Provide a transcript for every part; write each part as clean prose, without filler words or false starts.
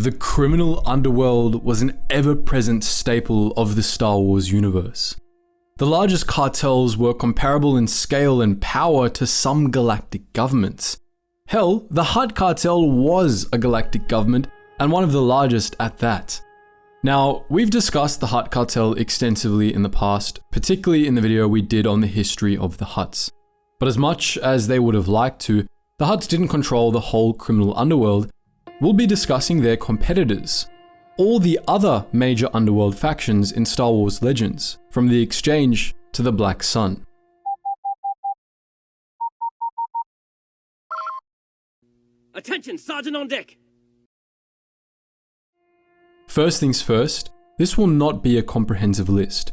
The criminal underworld was an ever-present staple of the Star Wars universe. The largest cartels were comparable in scale and power to some galactic governments. Hell, the Hutt cartel was a galactic government, and one of the largest at that. Now, we've discussed the Hutt cartel extensively in the past, particularly in the video we did on the history of the Hutts. But as much as they would have liked to, the Hutts didn't control the whole criminal underworld. We'll be discussing their competitors, all the other major underworld factions in Star Wars Legends, from the Exchange to the Black Sun. Attention, Sergeant on deck! First things first, this will not be a comprehensive list.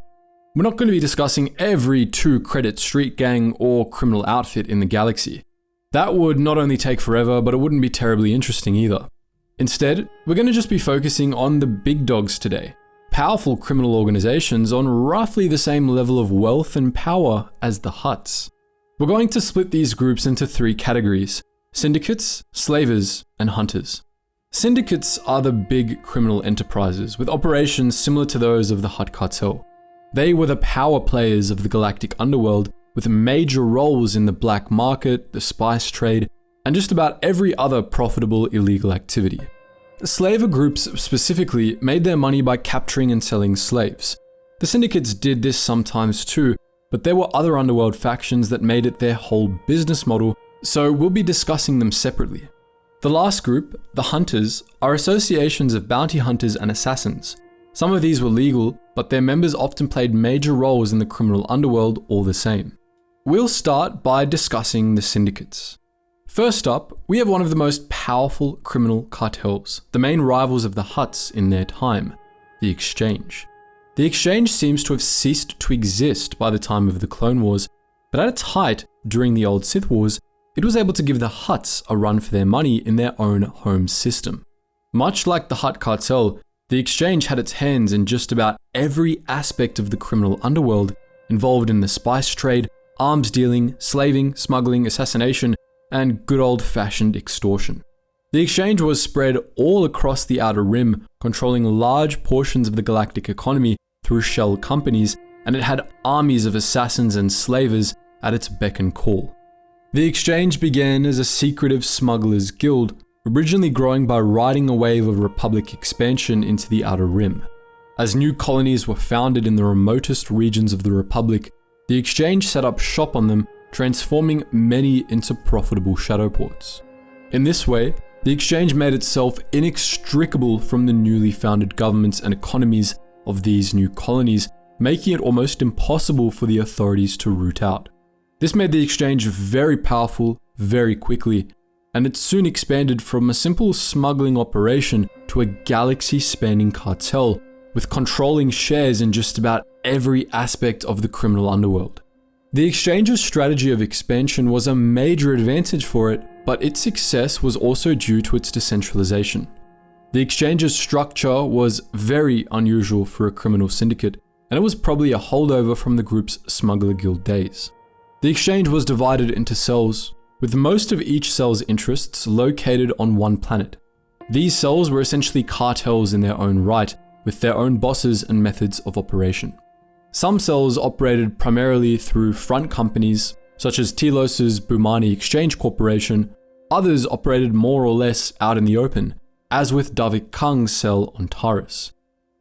We're not going to be discussing every 2-credit street gang or criminal outfit in the galaxy. That would not only take forever, but it wouldn't be terribly interesting either. Instead, we're going to just be focusing on the big dogs today, powerful criminal organizations on roughly the same level of wealth and power as the Hutts. We're going to split these groups into 3 categories: syndicates, slavers, and hunters. Syndicates are the big criminal enterprises with operations similar to those of the Hutt cartel. They were the power players of the galactic underworld with major roles in the black market, the spice trade, and just about every other profitable illegal activity. The slaver groups specifically made their money by capturing and selling slaves. The syndicates did this sometimes too, but there were other underworld factions that made it their whole business model, so we'll be discussing them separately. The last group, the hunters, are associations of bounty hunters and assassins. Some of these were legal, but their members often played major roles in the criminal underworld all the same. We'll start by discussing the syndicates. First up, we have one of the most powerful criminal cartels, the main rivals of the Hutts in their time, the Exchange. The Exchange seems to have ceased to exist by the time of the Clone Wars, but at its height, during the old Sith Wars, it was able to give the Hutts a run for their money in their own home system. Much like the Hutt cartel, the Exchange had its hands in just about every aspect of the criminal underworld, involved in the spice trade, arms dealing, slaving, smuggling, assassination, and good old-fashioned extortion. The Exchange was spread all across the Outer Rim, controlling large portions of the galactic economy through shell companies, and it had armies of assassins and slavers at its beck and call. The Exchange began as a secretive smugglers guild, originally growing by riding a wave of Republic expansion into the Outer Rim. As new colonies were founded in the remotest regions of the Republic, the Exchange set up shop on them, transforming many into profitable shadow ports. In this way, the Exchange made itself inextricable from the newly founded governments and economies of these new colonies, making it almost impossible for the authorities to root out. This made the Exchange very powerful very quickly, and it soon expanded from a simple smuggling operation to a galaxy-spanning cartel, with controlling shares in just about every aspect of the criminal underworld. The Exchange's strategy of expansion was a major advantage for it, but its success was also due to its decentralization. The Exchange's structure was very unusual for a criminal syndicate, and it was probably a holdover from the group's smuggler guild days. The Exchange was divided into cells, with most of each cell's interests located on one planet. These cells were essentially cartels in their own right, with their own bosses and methods of operation. Some cells operated primarily through front companies, such as Telos's Bumani Exchange Corporation. Others operated more or less out in the open, as with Davik Kang's cell on Taris.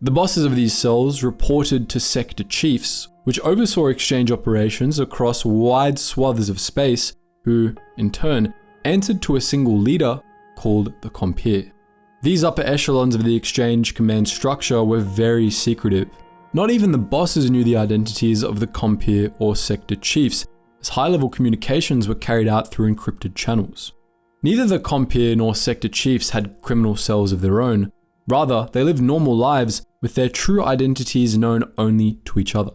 The bosses of these cells reported to sector chiefs, which oversaw exchange operations across wide swaths of space, who, in turn, answered to a single leader called the Compeer. These upper echelons of the Exchange command structure were very secretive. Not even the bosses knew the identities of the Compeer or sector chiefs, as high-level communications were carried out through encrypted channels. Neither the Compeer nor sector chiefs had criminal cells of their own. Rather, they lived normal lives with their true identities known only to each other.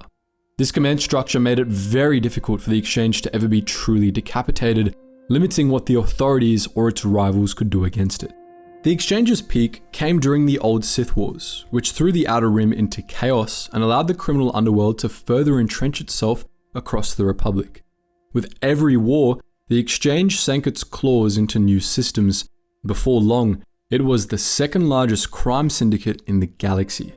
This command structure made it very difficult for the Exchange to ever be truly decapitated, limiting what the authorities or its rivals could do against it. The Exchange's peak came during the old Sith Wars, which threw the Outer Rim into chaos and allowed the criminal underworld to further entrench itself across the Republic. With every war, the Exchange sank its claws into new systems. Before long, It was the second largest crime syndicate in the galaxy.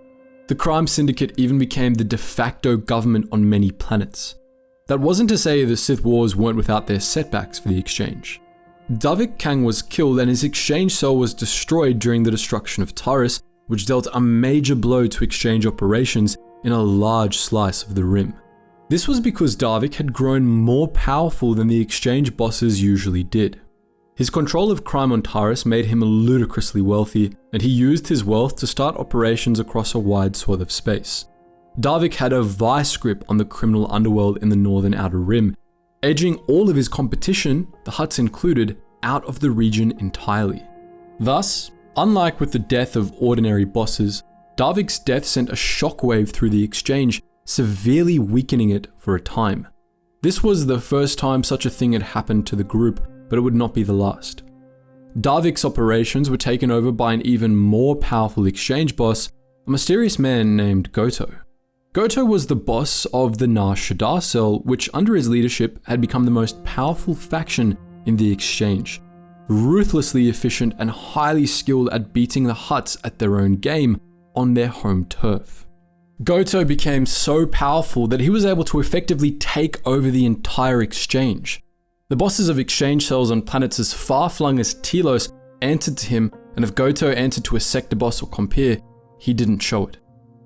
The crime syndicate even became the de facto government on many planets. That wasn't to say the Sith Wars weren't without their setbacks for the exchange. Davik Kang was killed and his exchange cell was destroyed during the destruction of Taris, which dealt a major blow to exchange operations in a large slice of the Rim. This was because Davik had grown more powerful than the exchange bosses usually did. His control of crime on Taris made him ludicrously wealthy, and he used his wealth to start operations across a wide swath of space. Davik had a vice grip on the criminal underworld in the northern Outer Rim, edging all of his competition, the Hutts included, out of the region entirely. Thus, unlike with the death of ordinary bosses, Davik's death sent a shockwave through the exchange, severely weakening it for a time. This was the first time such a thing had happened to the group, but it would not be the last. Davik's operations were taken over by an even more powerful exchange boss, a mysterious man named Goto. Goto was the boss of the Nar-Shaddaa cell, which under his leadership had become the most powerful faction in the exchange. Ruthlessly efficient and highly skilled at beating the Hutts at their own game on their home turf. Goto became so powerful that he was able to effectively take over the entire exchange. The bosses of exchange cells on planets as far-flung as Telos answered to him, and if Goto answered to a sector boss or compeer, he didn't show it.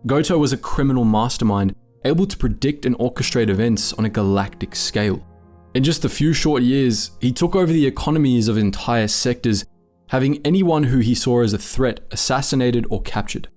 Goto was a criminal mastermind, able to predict and orchestrate events on a galactic scale. In just a few short years, he took over the economies of entire sectors, having anyone who he saw as a threat assassinated or captured.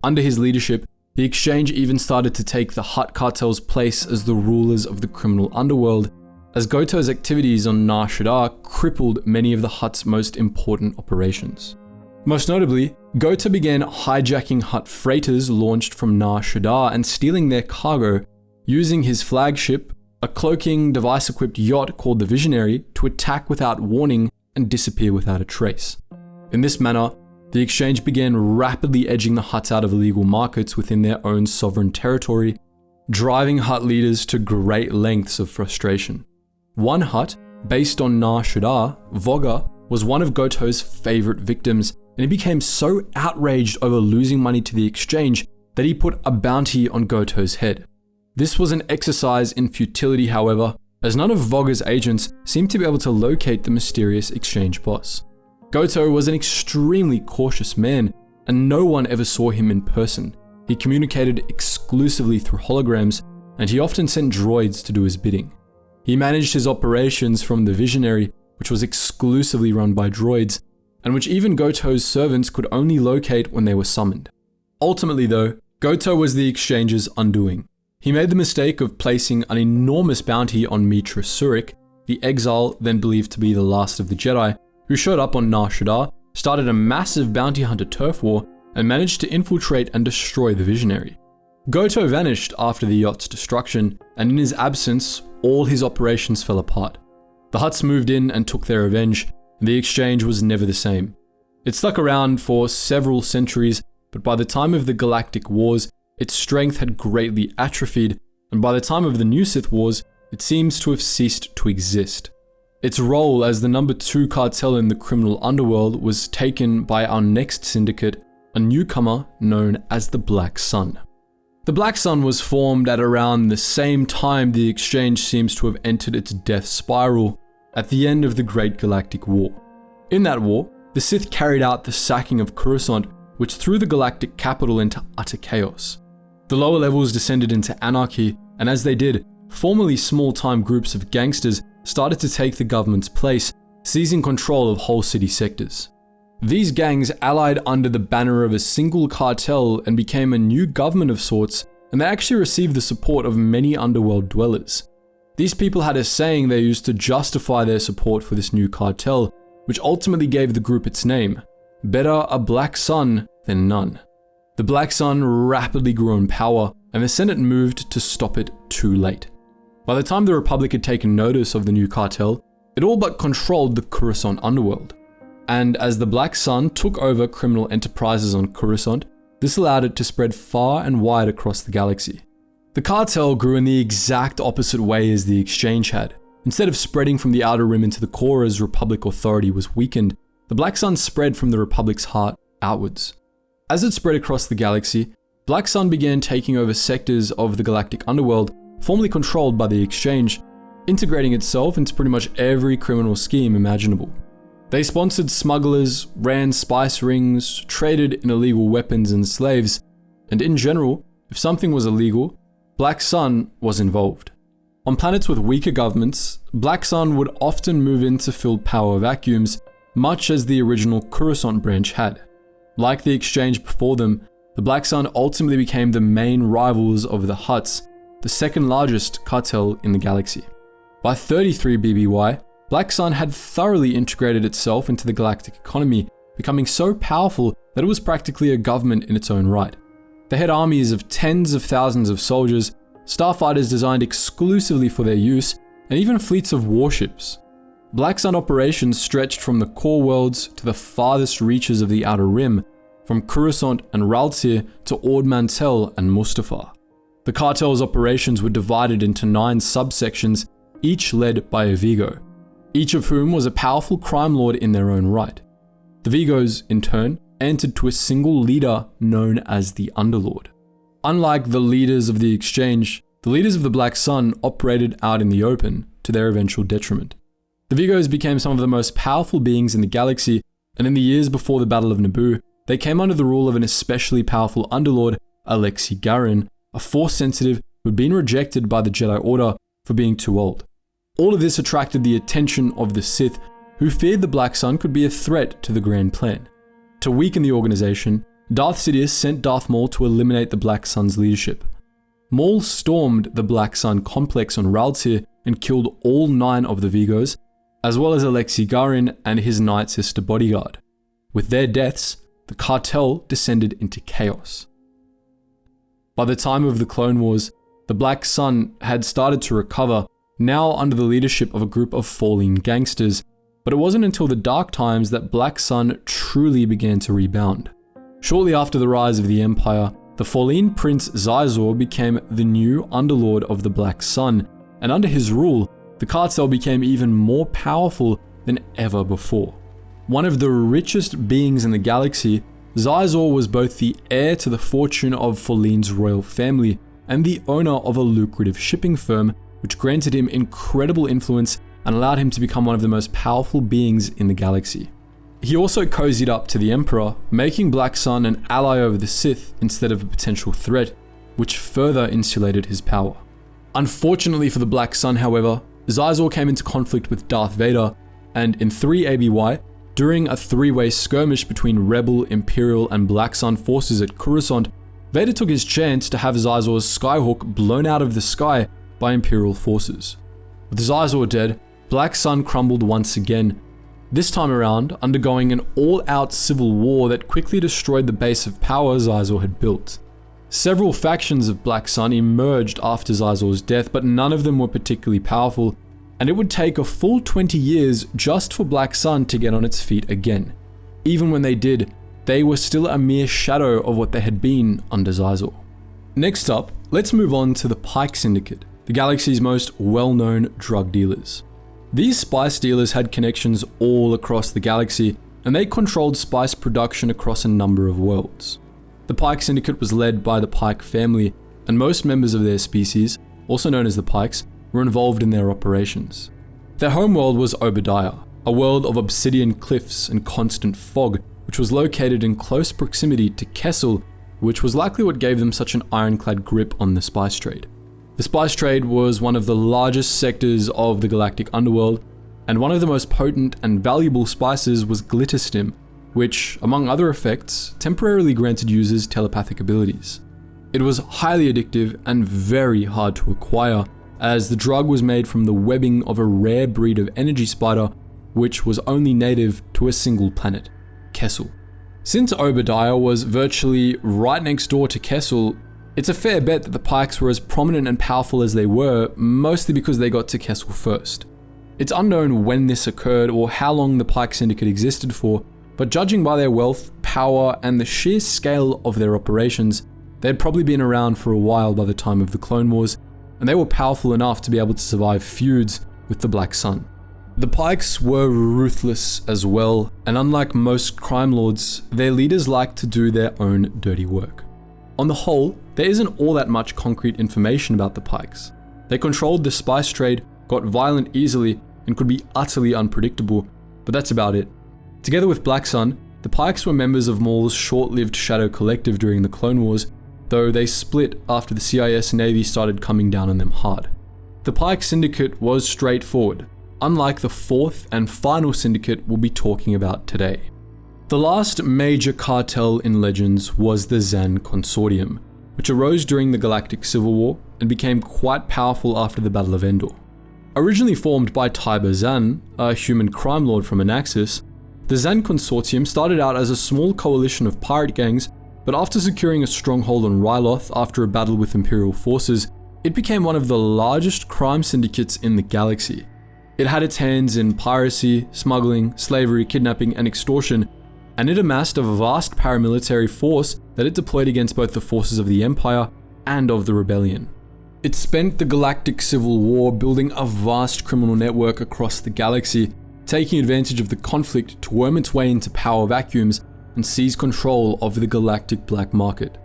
Under his leadership, the exchange even started to take the Hutt cartel's place as the rulers of the criminal underworld, as Goto's activities on Nar-Shaddaa crippled many of the Hutt's most important operations. Most notably, Goto began hijacking Hutt freighters launched from Nar-Shaddaa and stealing their cargo, using his flagship, a cloaking device-equipped yacht called the Visionary, to attack without warning and disappear without a trace. In this manner, the exchange began rapidly edging the Hutts out of illegal markets within their own sovereign territory, driving Hutt leaders to great lengths of frustration. One Hutt, based on Nar-Shaddaa, Voga, was one of Goto's favorite victims, and he became so outraged over losing money to the exchange that he put a bounty on Goto's head. This was an exercise in futility, however, as none of Voga's agents seemed to be able to locate the mysterious exchange boss. Goto was an extremely cautious man, and no one ever saw him in person. He communicated exclusively through holograms, and he often sent droids to do his bidding. He managed his operations from the Visionary, which was exclusively run by droids, and which even Goto's servants could only locate when they were summoned. Ultimately though, Goto was the exchange's undoing. He made the mistake of placing an enormous bounty on Mitra Surik, the exile then believed to be the last of the Jedi, who showed up on Nar-Shaddaa, started a massive bounty hunter turf war, and managed to infiltrate and destroy the Visionary. Goto vanished after the yacht's destruction, and in his absence, all his operations fell apart. The Hutts moved in and took their revenge, and the exchange was never the same. It stuck around for several centuries, but by the time of the Galactic Wars, its strength had greatly atrophied, and by the time of the New Sith Wars, it seems to have ceased to exist. Its role as the number 2 cartel in the criminal underworld was taken by our next syndicate, a newcomer known as the Black Sun. The Black Sun was formed at around the same time the exchange seems to have entered its death spiral, at the end of the Great Galactic War. In that war, the Sith carried out the sacking of Coruscant, which threw the galactic capital into utter chaos. The lower levels descended into anarchy, and as they did, formerly small-time groups of gangsters started to take the government's place, seizing control of whole city sectors. These gangs allied under the banner of a single cartel and became a new government of sorts, and they actually received the support of many underworld dwellers. These people had a saying they used to justify their support for this new cartel, which ultimately gave the group its name: better a Black Sun than none. The Black Sun rapidly grew in power, and the Senate moved to stop it too late. By the time the Republic had taken notice of the new cartel, it all but controlled the Coruscant underworld. And as the Black Sun took over criminal enterprises on Coruscant, this allowed it to spread far and wide across the galaxy. The cartel grew in the exact opposite way as the exchange had. Instead of spreading from the Outer Rim into the core as Republic authority was weakened, the Black Sun spread from the Republic's heart outwards. As it spread across the galaxy, Black Sun began taking over sectors of the galactic underworld formerly controlled by the Exchange, integrating itself into pretty much every criminal scheme imaginable. They sponsored smugglers, ran spice rings, traded in illegal weapons and slaves, and in general, if something was illegal, Black Sun was involved. On planets with weaker governments, Black Sun would often move in to fill power vacuums, much as the original Coruscant branch had. Like the Exchange before them, the Black Sun ultimately became the main rivals of the Hutts, the second largest cartel in the galaxy. By 33 BBY, Black Sun had thoroughly integrated itself into the galactic economy, becoming so powerful that it was practically a government in its own right. They had armies of tens of thousands of soldiers, starfighters designed exclusively for their use, and even fleets of warships. Black Sun operations stretched from the core worlds to the farthest reaches of the Outer Rim, from Coruscant and Raltir to Ord Mantell and Mustafar. The cartel's operations were divided into 9 subsections, each led by a Vigo, each of whom was a powerful crime lord in their own right. The Vigos, in turn, answered to a single leader known as the Underlord. Unlike the leaders of the Exchange, the leaders of the Black Sun operated out in the open, to their eventual detriment. The Vigos became some of the most powerful beings in the galaxy, and in the years before the Battle of Naboo, they came under the rule of an especially powerful Underlord, Alexi Garin, a Force-sensitive who had been rejected by the Jedi Order for being too old. All of this attracted the attention of the Sith, who feared the Black Sun could be a threat to the Grand Plan. To weaken the organization, Darth Sidious sent Darth Maul to eliminate the Black Sun's leadership. Maul stormed the Black Sun complex on Raltir and killed all 9 of the Vigos, as well as Alexi Garin and his Night Sister bodyguard. With their deaths, the cartel descended into chaos. By the time of the Clone Wars, the Black Sun had started to recover, now under the leadership of a group of fallen gangsters, but it wasn't until the Dark Times that Black Sun truly began to rebound. Shortly after the rise of the Empire, the fallen Prince Xizor became the new Underlord of the Black Sun, and under his rule, the cartel became even more powerful than ever before. One of the richest beings in the galaxy, Xizor was both the heir to the fortune of Fallen's royal family and the owner of a lucrative shipping firm, which granted him incredible influence and allowed him to become one of the most powerful beings in the galaxy. He also cozied up to the Emperor, making Black Sun an ally over the Sith instead of a potential threat, which further insulated his power. Unfortunately for the Black Sun, however, Xizor came into conflict with Darth Vader, and in 3 ABY, during a 3-way skirmish between Rebel, Imperial, and Black Sun forces at Coruscant, Vader took his chance to have Xizor's Skyhawk blown out of the sky by Imperial forces. With Xizor dead, Black Sun crumbled once again, this time around undergoing an all-out civil war that quickly destroyed the base of power Xizor had built. Several factions of Black Sun emerged after Xizor's death, but none of them were particularly powerful, and it would take a full 20 years just for Black Sun to get on its feet again. Even when they did, they were still a mere shadow of what they had been under Xizor. Next up, let's move on to the Pyke Syndicate, the galaxy's most well-known drug dealers. These spice dealers had connections all across the galaxy, and they controlled spice production across a number of worlds. The Pyke Syndicate was led by the Pyke family, and most members of their species, also known as the Pykes, were involved in their operations. Their homeworld was Obadiah, a world of obsidian cliffs and constant fog, which was located in close proximity to Kessel, which was likely what gave them such an ironclad grip on the spice trade. The spice trade was one of the largest sectors of the galactic underworld, and one of the most potent and valuable spices was glitterstim, which, among other effects, temporarily granted users telepathic abilities. It was highly addictive and very hard to acquire, as the drug was made from the webbing of a rare breed of energy spider, which was only native to a single planet, Kessel. Since Obadiah was virtually right next door to Kessel, it's a fair bet that the Pykes were as prominent and powerful as they were, mostly because they got to Kessel first. It's unknown when this occurred or how long the Pyke Syndicate existed for, but judging by their wealth, power, and the sheer scale of their operations, they had probably been around for a while by the time of the Clone Wars, and they were powerful enough to be able to survive feuds with the Black Sun. The Pykes were ruthless as well, and unlike most crime lords, their leaders liked to do their own dirty work. On the whole, there isn't all that much concrete information about the Pykes. They controlled the spice trade, got violent easily, and could be utterly unpredictable, but that's about it. Together with Black Sun, the Pykes were members of Maul's short-lived Shadow Collective during the Clone Wars, though they split after the CIS Navy started coming down on them hard. The Pyke Syndicate was straightforward, unlike the fourth and final syndicate we'll be talking about today. The last major cartel in Legends was the Zann Consortium, which arose during the Galactic Civil War and became quite powerful after the Battle of Endor. Originally formed by Tiber Zann, a human crime lord from Anaxis, the Zann Consortium started out as a small coalition of pirate gangs, but after securing a stronghold on Ryloth after a battle with Imperial forces, it became one of the largest crime syndicates in the galaxy. It had its hands in piracy, smuggling, slavery, kidnapping, and extortion, and it amassed a vast paramilitary force that it deployed against both the forces of the Empire and of the Rebellion. It spent the Galactic Civil War building a vast criminal network across the galaxy, taking advantage of the conflict to worm its way into power vacuums and seize control of the galactic black market.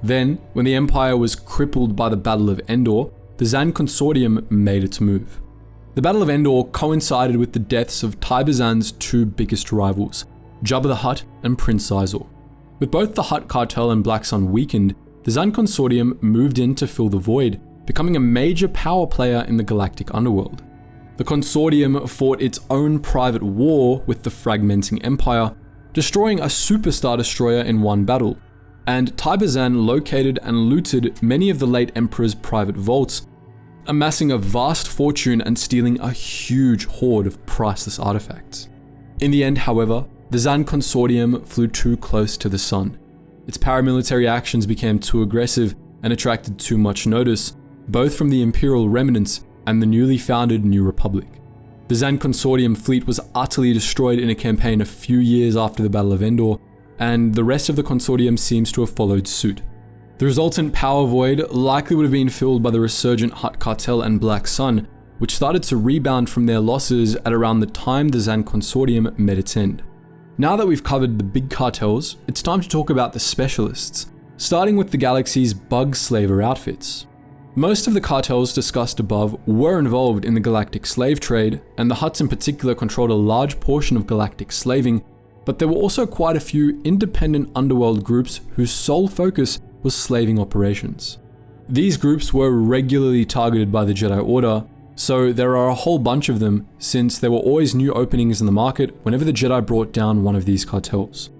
Then, when the Empire was crippled by the Battle of Endor, the Zann Consortium made its move. The Battle of Endor coincided with the deaths of Tiber Zann's two biggest rivals, Jabba the Hutt and Prince Sizal. With both the Hutt cartel and Black Sun weakened, the Zann Consortium moved in to fill the void, becoming a major power player in the galactic underworld. The Consortium fought its own private war with the fragmenting Empire, destroying a superstar destroyer in one battle, and Tiber Zann located and looted many of the late Emperor's private vaults, amassing a vast fortune and stealing a huge hoard of priceless artifacts. In the end, however, the Zann Consortium flew too close to the sun. Its paramilitary actions became too aggressive and attracted too much notice, both from the Imperial remnants and the newly founded New Republic. The Zann Consortium fleet was utterly destroyed in a campaign a few years after the Battle of Endor, and the rest of the Consortium seems to have followed suit. The resultant power void likely would have been filled by the resurgent Hutt cartel and Black Sun, which started to rebound from their losses at around the time the Zann Consortium met its end. Now that we've covered the big cartels, it's time to talk about the specialists, starting with the galaxy's bug slaver outfits. Most of the cartels discussed above were involved in the galactic slave trade, and the Hutts in particular controlled a large portion of galactic slaving, but there were also quite a few independent underworld groups whose sole focus was slaving operations. These groups were regularly targeted by the Jedi Order, so there are a whole bunch of them since there were always new openings in the market whenever the Jedi brought down one of these cartels.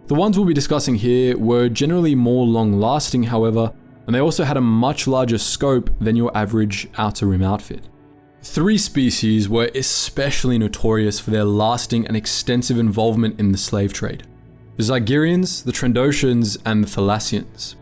The ones we'll be discussing here were generally more long-lasting, however, and they also had a much larger scope than your average Outer Rim outfit. Three species were especially notorious for their lasting and extensive involvement in the slave trade: the Zygerians, the Trandoshans, and the Thalassians.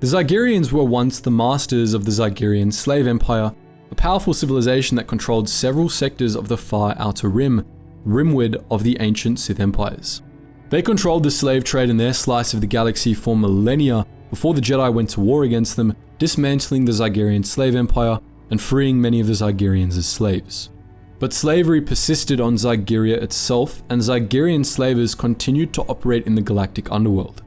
The Zygerians were once the masters of the Zygerian slave empire, a powerful civilization that controlled several sectors of the far Outer Rim, rimward of the ancient Sith empires. They controlled the slave trade in their slice of the galaxy for millennia before the Jedi went to war against them, dismantling the Zygerian slave empire and freeing many of the Zygerians as slaves. But slavery persisted on Zygeria itself, and Zygerian slavers continued to operate in the galactic underworld.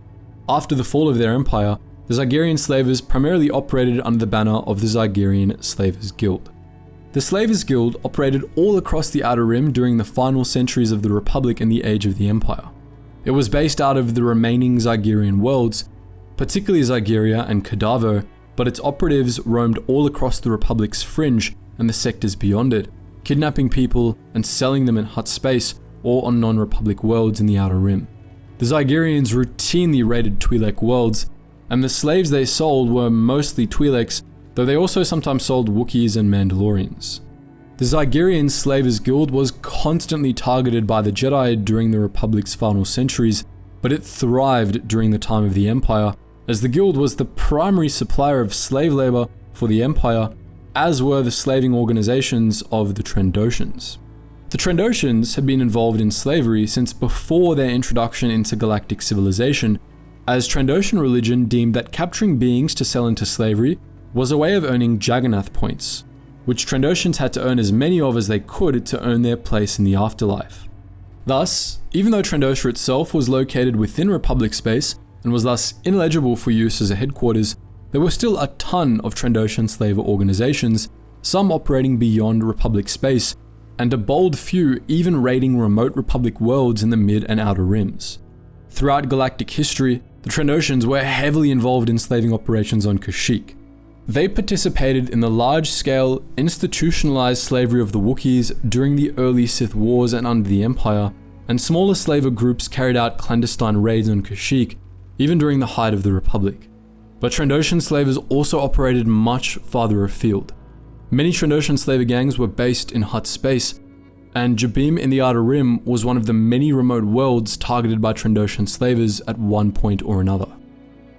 After the fall of their empire, the Zygerian slavers primarily operated under the banner of the Zygerian Slavers Guild. The Slavers Guild operated all across the Outer Rim during the final centuries of the Republic and the Age of the Empire. It was based out of the remaining Zygerian worlds, particularly Zygeria and Kadavo, but its operatives roamed all across the Republic's fringe and the sectors beyond it, kidnapping people and selling them in Hutt space or on non-Republic worlds in the Outer Rim. The Zygerians routinely raided Twi'lek worlds, and the slaves they sold were mostly Twi'leks, though they also sometimes sold Wookiees and Mandalorians. The Zygerian Slavers Guild was constantly targeted by the Jedi during the Republic's final centuries, but it thrived during the time of the Empire, as the Guild was the primary supplier of slave labor for the Empire, as were the slaving organizations of the Trandoshans. The Trandoshans had been involved in slavery since before their introduction into galactic civilization, as Trandoshan religion deemed that capturing beings to sell into slavery was a way of earning Jagannath points. which Trandoshans had to earn as many of as they could to earn their place in the afterlife. Thus, even though Trandosha itself was located within Republic space and was thus ineligible for use as a headquarters, there were still a ton of Trandoshan slaver organizations, some operating beyond Republic space, and a bold few even raiding remote Republic worlds in the mid and outer rims. Throughout galactic history, the Trandoshans were heavily involved in slaving operations on Kashyyyk. They participated in the large-scale, institutionalized slavery of the Wookiees during the early Sith Wars and under the Empire, and smaller slaver groups carried out clandestine raids on Kashyyyk, even during the height of the Republic. But Trandoshan slavers also operated much farther afield. Many Trandoshan slaver gangs were based in Hutt space, and Jabiim in the Outer Rim was one of the many remote worlds targeted by Trandoshan slavers at one point or another.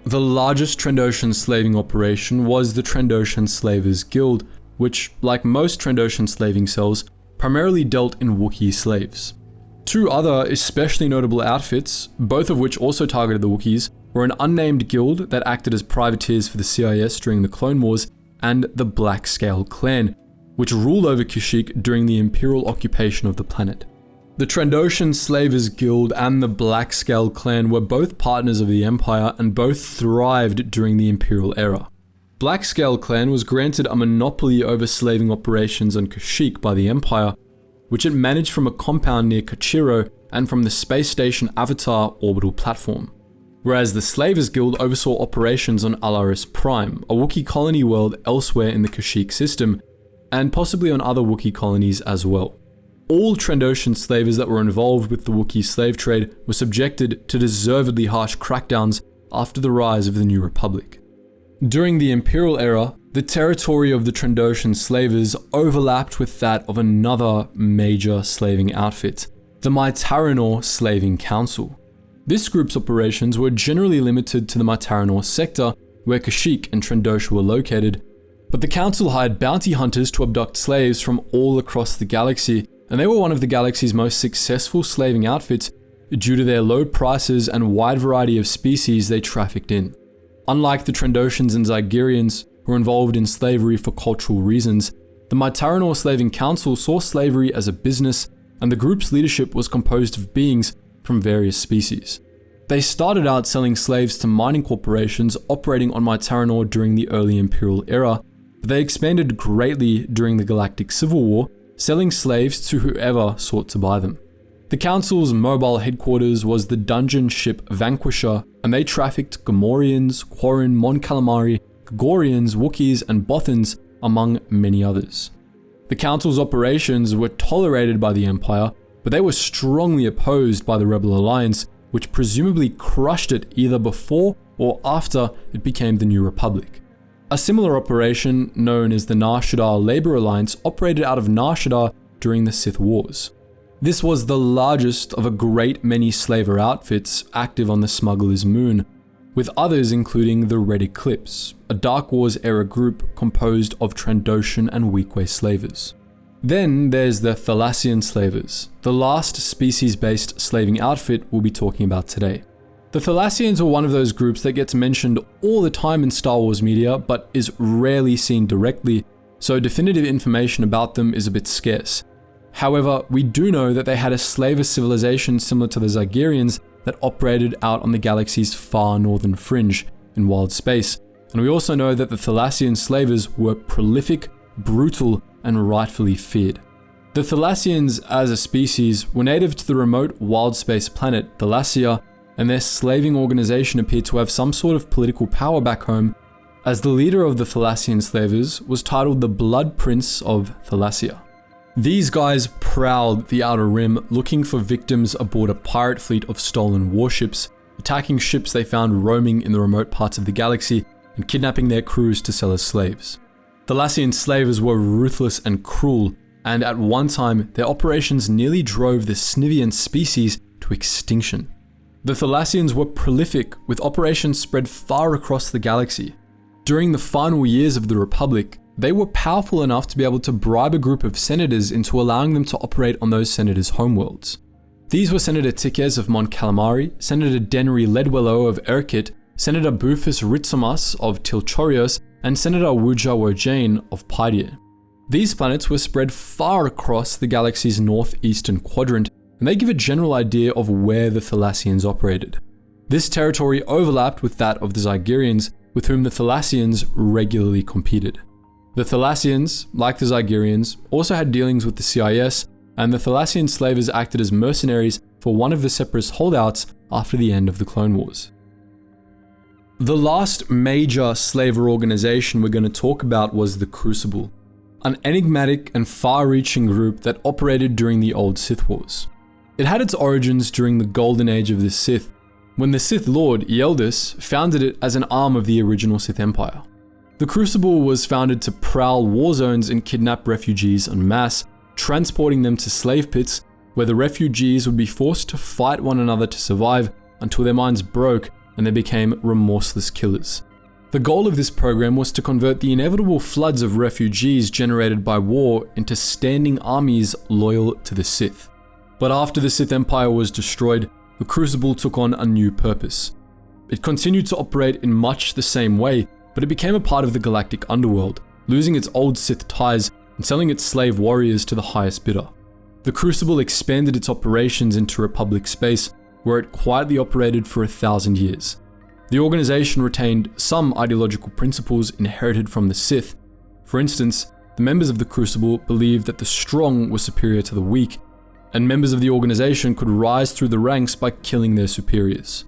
The largest Trandoshan slaving operation was the Trandoshan Slavers Guild, which, like most Trandoshan slaving cells, primarily dealt in Wookiee slaves. Two other especially notable outfits, both of which also targeted the Wookiees, were an unnamed guild that acted as privateers for the CIS during the Clone Wars, and the Black Scale Clan, which ruled over Kashyyyk during the Imperial occupation of the planet. The Trandoshan Slavers Guild and the Black Scale Clan were both partners of the Empire and both thrived during the Imperial era. Black Scale Clan was granted a monopoly over slaving operations on Kashyyyk by the Empire, which it managed from a compound near Kachiro and from the space station Avatar orbital platform. Whereas the Slavers Guild oversaw operations on Alaris Prime, a Wookiee colony world elsewhere in the Kashyyyk system, and possibly on other Wookiee colonies as well. All Trandoshan slavers that were involved with the Wookiee slave trade were subjected to deservedly harsh crackdowns after the rise of the New Republic. During the Imperial era, the territory of the Trandoshan slavers overlapped with that of another major slaving outfit, the Mytaranor Slaving Council. This group's operations were generally limited to the Mytaranor sector, where Kashyyyk and Trandosha were located, but the council hired bounty hunters to abduct slaves from all across the galaxy, and they were one of the galaxy's most successful slaving outfits due to their low prices and wide variety of species they trafficked in. Unlike the Trandoshans and Zygerians, who were involved in slavery for cultural reasons, the Mytaranor Slaving Council saw slavery as a business, and the group's leadership was composed of beings from various species. They started out selling slaves to mining corporations operating on Mytaranor during the early Imperial era, but they expanded greatly during the Galactic Civil War, selling slaves to whoever sought to buy them. The Council's mobile headquarters was the dungeon ship Vanquisher, and they trafficked Gamorreans, Quarren, Mon Calamari, Gregorians, Wookiees, and Bothans, among many others. The Council's operations were tolerated by the Empire, but they were strongly opposed by the Rebel Alliance, which presumably crushed it either before or after it became the New Republic. A similar operation, known as the Nar Shaddaa Labor Alliance, operated out of Nar Shaddaa during the Sith Wars. This was the largest of a great many slaver outfits active on the Smuggler's Moon, with others including the Red Eclipse, a Dark Wars era group composed of Trandoshan and Weequay slavers. Then there's the Thalassian slavers, the last species-based slaving outfit we'll be talking about today. The Thalassians are one of those groups that gets mentioned all the time in Star Wars media, but is rarely seen directly, so definitive information about them is a bit scarce. However, we do know that they had a slaver civilization similar to the Zygerians that operated out on the galaxy's far northern fringe, in wild space, and we also know that the Thalassian slavers were prolific, brutal, and rightfully feared. The Thalassians, as a species, were native to the remote wild space planet Thalassia, and their slaving organization appeared to have some sort of political power back home, as the leader of the Thalassian slavers was titled the Blood Prince of Thalassia. These guys prowled the Outer Rim looking for victims aboard a pirate fleet of stolen warships, attacking ships they found roaming in the remote parts of the galaxy and kidnapping their crews to sell as slaves. Thalassian slavers were ruthless and cruel, and at one time their operations nearly drove the Snivian species to extinction. The Thalassians were prolific, with operations spread far across the galaxy. During the final years of the Republic, they were powerful enough to be able to bribe a group of senators into allowing them to operate on those senators' homeworlds. These were Senator Tikez of Mon Calamari, Senator Denry Ledwello of Erkit, Senator Bufus Ritzamas of Tilchorios, and Senator Wuja Wojane of Pydia. These planets were spread far across the galaxy's northeastern quadrant, and they give a general idea of where the Thalassians operated. This territory overlapped with that of the Zygerians, with whom the Thalassians regularly competed. The Thalassians, like the Zygerians, also had dealings with the CIS, and the Thalassian slavers acted as mercenaries for one of the Separatist holdouts after the end of the Clone Wars. The last major slaver organization we're going to talk about was the Crucible, an enigmatic and far-reaching group that operated during the old Sith Wars. It had its origins during the golden age of the Sith, when the Sith Lord Eldis founded it as an arm of the original Sith Empire. The Crucible was founded to prowl war zones and kidnap refugees en masse, transporting them to slave pits where the refugees would be forced to fight one another to survive until their minds broke and they became remorseless killers. The goal of this program was to convert the inevitable floods of refugees generated by war into standing armies loyal to the Sith. But after the Sith Empire was destroyed, the Crucible took on a new purpose. It continued to operate in much the same way, but it became a part of the galactic underworld, losing its old Sith ties and selling its slave warriors to the highest bidder. The Crucible expanded its operations into Republic space, where it quietly operated for 1,000 years. The organization retained some ideological principles inherited from the Sith. For instance, the members of the Crucible believed that the strong were superior to the weak, and members of the organization could rise through the ranks by killing their superiors.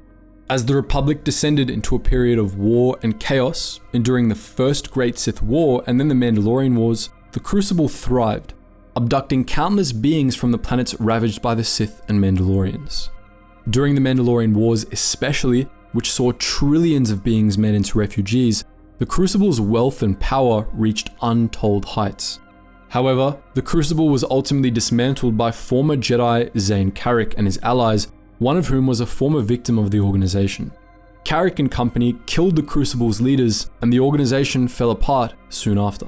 As the Republic descended into a period of war and chaos, enduring the First Great Sith War and then the Mandalorian Wars, the Crucible thrived, abducting countless beings from the planets ravaged by the Sith and Mandalorians. During the Mandalorian Wars especially, which saw trillions of beings made into refugees, the Crucible's wealth and power reached untold heights. However, the Crucible was ultimately dismantled by former Jedi Zann Consortium and his allies, one of whom was a former victim of the organization. Carrick and company killed the Crucible's leaders, and the organization fell apart soon after.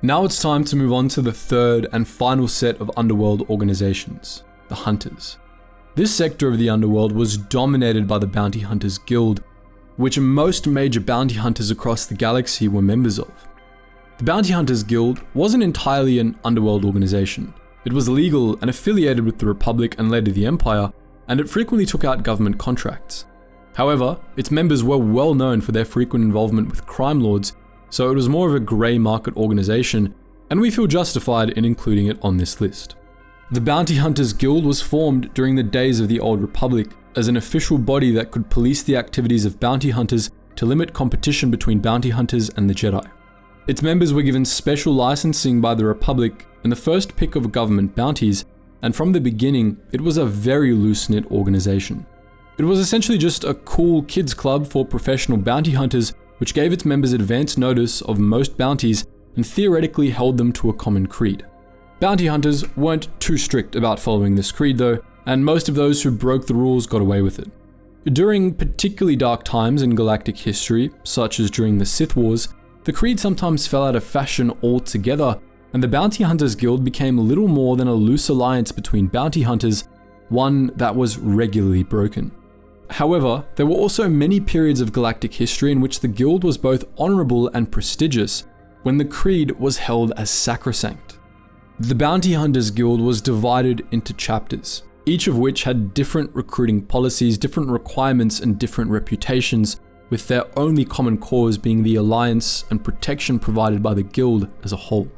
Now it's time to move on to the third and final set of Underworld organizations, the Hunters. This sector of the Underworld was dominated by the Bounty Hunters Guild, which most major bounty hunters across the galaxy were members of. The Bounty Hunters Guild wasn't entirely an Underworld organization. It was legal and affiliated with the Republic and led to the Empire, and it frequently took out government contracts. However, its members were well known for their frequent involvement with crime lords, so it was more of a grey market organization, and we feel justified in including it on this list. The Bounty Hunters Guild was formed during the days of the Old Republic as an official body that could police the activities of bounty hunters to limit competition between bounty hunters and the Jedi. Its members were given special licensing by the Republic and the first pick of government bounties, and from the beginning, it was a very loose-knit organization. It was essentially just a cool kids club for professional bounty hunters, which gave its members advance notice of most bounties and theoretically held them to a common creed. Bounty hunters weren't too strict about following this creed though, and most of those who broke the rules got away with it. During particularly dark times in galactic history, such as during the Sith Wars, the creed sometimes fell out of fashion altogether, and the Bounty Hunters Guild became little more than a loose alliance between bounty hunters, one that was regularly broken. However, there were also many periods of galactic history in which the guild was both honorable and prestigious, when the creed was held as sacrosanct. The Bounty Hunters Guild was divided into chapters, each of which had different recruiting policies, different requirements, and different reputations, with their only common cause being the alliance and protection provided by the guild as a whole.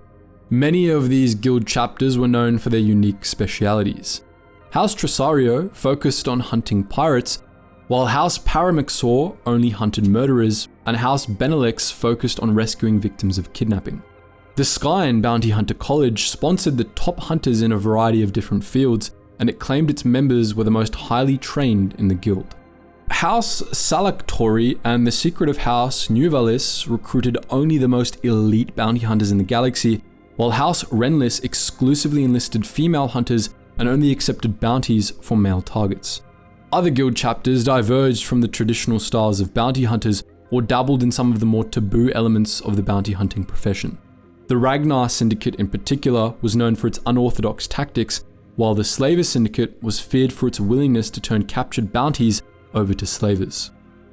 Many of these guild chapters were known for their unique specialities. House Tresario focused on hunting pirates, while House Paramixor only hunted murderers, and House Benelix focused on rescuing victims of kidnapping. The Skyne Bounty Hunter College sponsored the top hunters in a variety of different fields, and it claimed its members were the most highly trained in the guild. House Salactori and the secretive House Nuvalis recruited only the most elite bounty hunters in the galaxy, while House Renlis exclusively enlisted female hunters and only accepted bounties for male targets. Other guild chapters diverged from the traditional styles of bounty hunters or dabbled in some of the more taboo elements of the bounty hunting profession. The Ragnar Syndicate in particular was known for its unorthodox tactics, while the Slaver Syndicate was feared for its willingness to turn captured bounties over to slavers.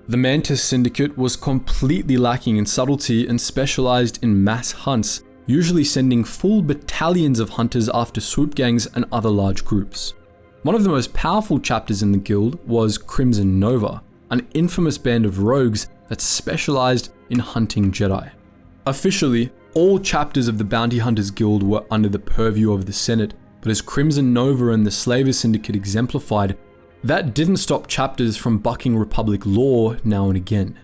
The Mantis Syndicate was completely lacking in subtlety and specialized in mass hunts, usually sending full battalions of hunters after swoop gangs and other large groups. One of the most powerful chapters in the guild was Crimson Nova, an infamous band of rogues that specialized in hunting Jedi. Officially, all chapters of the Bounty Hunters Guild were under the purview of the Senate, but as Crimson Nova and the Slaver Syndicate exemplified, that didn't stop chapters from bucking Republic law now and again.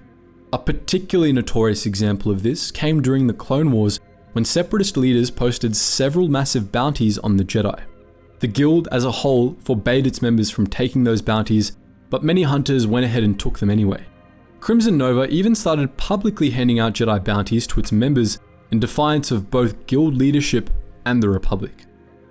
A particularly notorious example of this came during the Clone Wars, when Separatist leaders posted several massive bounties on the Jedi. The guild as a whole forbade its members from taking those bounties, but many hunters went ahead and took them anyway. Crimson Nova even started publicly handing out Jedi bounties to its members in defiance of both guild leadership and the Republic.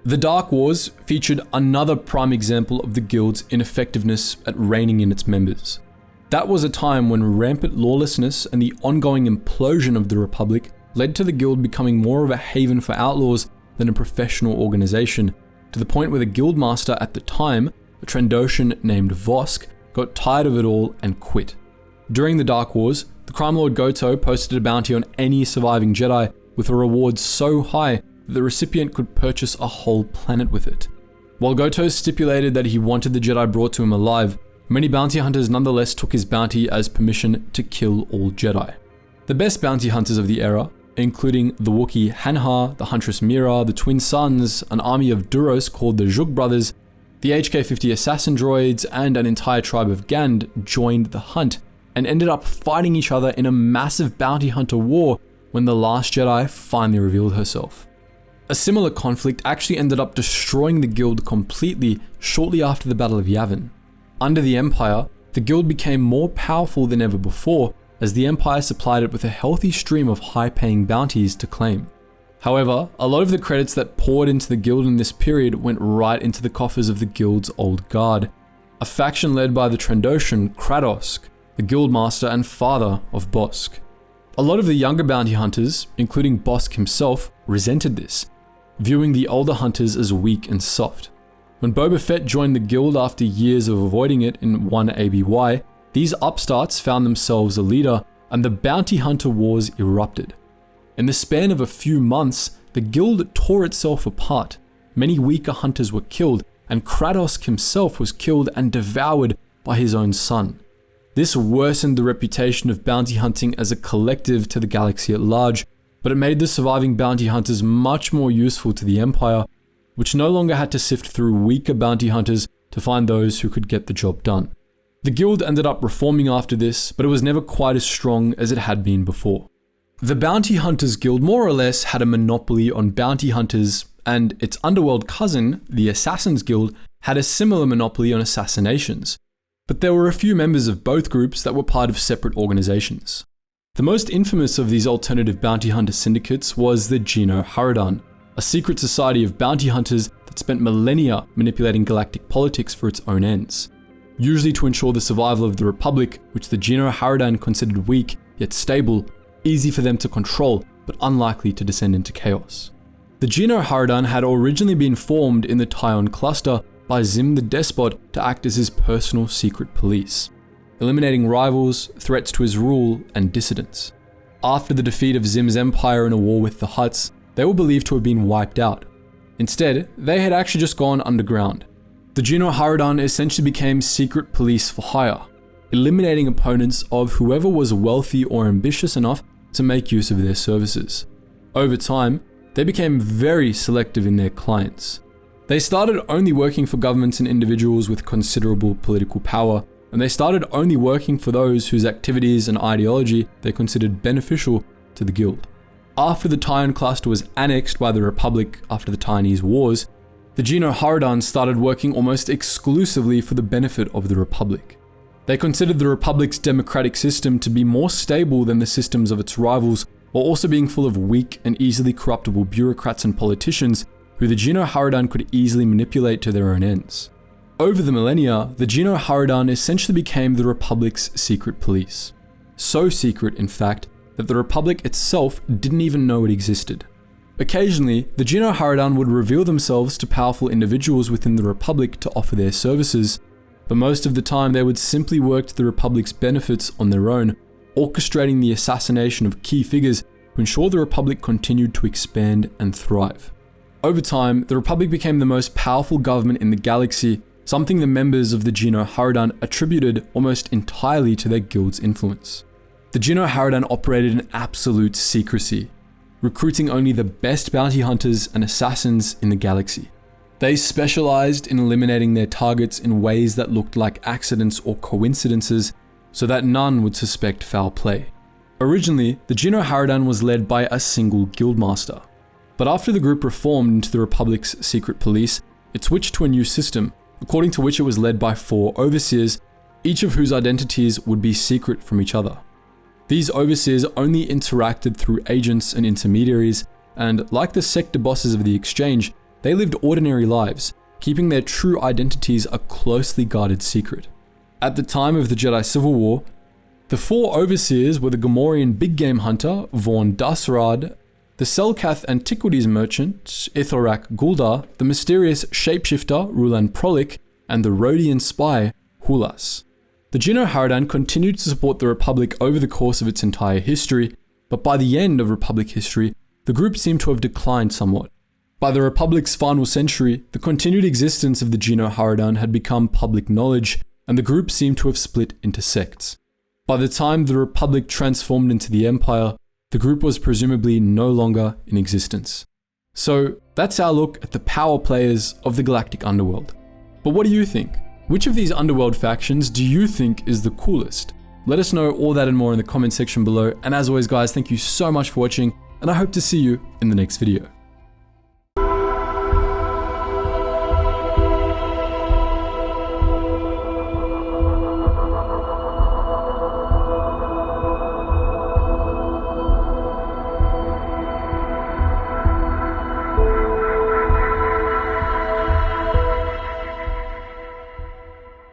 The Dark Wars featured another prime example of the guild's ineffectiveness at reining in its members. That was a time when rampant lawlessness and the ongoing implosion of the Republic led to the guild becoming more of a haven for outlaws than a professional organization, to the point where the guildmaster at the time, a Trandoshan named Vosk, got tired of it all and quit. During the Dark Wars, the crime lord Goto posted a bounty on any surviving Jedi with a reward so high that the recipient could purchase a whole planet with it. While Goto stipulated that he wanted the Jedi brought to him alive, many bounty hunters nonetheless took his bounty as permission to kill all Jedi. The best bounty hunters of the era, including the Wookiee Hanha, the Huntress Mira, the Twin Suns, an army of Duros called the Zhug Brothers, the HK-50 assassin droids, and an entire tribe of Gand joined the hunt and ended up fighting each other in a massive bounty hunter war when the Last Jedi finally revealed herself. A similar conflict actually ended up destroying the guild completely shortly after the Battle of Yavin. Under the Empire, the guild became more powerful than ever before, as the Empire supplied it with a healthy stream of high-paying bounties to claim. However, a lot of the credits that poured into the guild in this period went right into the coffers of the guild's old guard, a faction led by the Trandoshan Kratos, the guildmaster and father of Bosk. A lot of the younger bounty hunters, including Bosk himself, resented this, viewing the older hunters as weak and soft. When Boba Fett joined the guild after years of avoiding it in 1 ABY, these upstarts found themselves a leader, and the bounty hunter wars erupted. In the span of a few months, the guild tore itself apart. Many weaker hunters were killed, and Kratos himself was killed and devoured by his own son. This worsened the reputation of bounty hunting as a collective to the galaxy at large, but it made the surviving bounty hunters much more useful to the Empire, which no longer had to sift through weaker bounty hunters to find those who could get the job done. The guild ended up reforming after this, but it was never quite as strong as it had been before. The Bounty Hunters Guild more or less had a monopoly on bounty hunters, and its underworld cousin, the Assassins Guild, had a similar monopoly on assassinations. But there were a few members of both groups that were part of separate organizations. The most infamous of these alternative bounty hunter syndicates was the GenoHaradan, a secret society of bounty hunters that spent millennia manipulating galactic politics for its own ends. Usually to ensure the survival of the Republic, which the GenoHaradan considered weak, yet stable, easy for them to control, but unlikely to descend into chaos. The GenoHaradan had originally been formed in the Tyon cluster by Zim the Despot to act as his personal secret police, eliminating rivals, threats to his rule, and dissidents. After the defeat of Zim's empire in a war with the Hutts, they were believed to have been wiped out. Instead, they had actually just gone underground. The GenoHaradan essentially became secret police for hire, eliminating opponents of whoever was wealthy or ambitious enough to make use of their services. Over time, they became very selective in their clients. They started only working for governments and individuals with considerable political power, and they started only working for those whose activities and ideology they considered beneficial to the guild. After the Tyon cluster was annexed by the Republic after the Tynese Wars, the GenoHaradan started working almost exclusively for the benefit of the Republic. They considered the Republic's democratic system to be more stable than the systems of its rivals, while also being full of weak and easily corruptible bureaucrats and politicians who the GenoHaradan could easily manipulate to their own ends. Over the millennia, the GenoHaradan essentially became the Republic's secret police. So secret, in fact, that the Republic itself didn't even know it existed. Occasionally, the GenoHaradan would reveal themselves to powerful individuals within the Republic to offer their services, but most of the time they would simply work to the Republic's benefits on their own, orchestrating the assassination of key figures to ensure the Republic continued to expand and thrive. Over time, the Republic became the most powerful government in the galaxy, something the members of the GenoHaradan attributed almost entirely to their guild's influence. The GenoHaradan operated in absolute secrecy, recruiting only the best bounty hunters and assassins in the galaxy. They specialized in eliminating their targets in ways that looked like accidents or coincidences so that none would suspect foul play. Originally, the GenoHaradan was led by a single guildmaster, but after the group reformed into the Republic's secret police, it switched to a new system, according to which it was led by 4 overseers, each of whose identities would be secret from each other. These overseers only interacted through agents and intermediaries, and like the sector bosses of the exchange, they lived ordinary lives, keeping their true identities a closely guarded secret. At the time of the Jedi Civil War, the 4 overseers were the Gamorrean big game hunter, Vaughn Dasrad, the Selkath antiquities merchant, Ithorak Guldar, the mysterious shapeshifter, Rulan Prolik, and the Rhodian spy, Hulas. The GenoHaradan continued to support the Republic over the course of its entire history, but by the end of Republic history, the group seemed to have declined somewhat. By the Republic's final century, the continued existence of the GenoHaradan had become public knowledge, and the group seemed to have split into sects. By the time the Republic transformed into the Empire, the group was presumably no longer in existence. So that's our look at the power players of the Galactic Underworld. But what do you think? Which of these Underworld factions do you think is the coolest? Let us know all that and more in the comment section below, and as always guys, thank you so much for watching, and I hope to see you in the next video.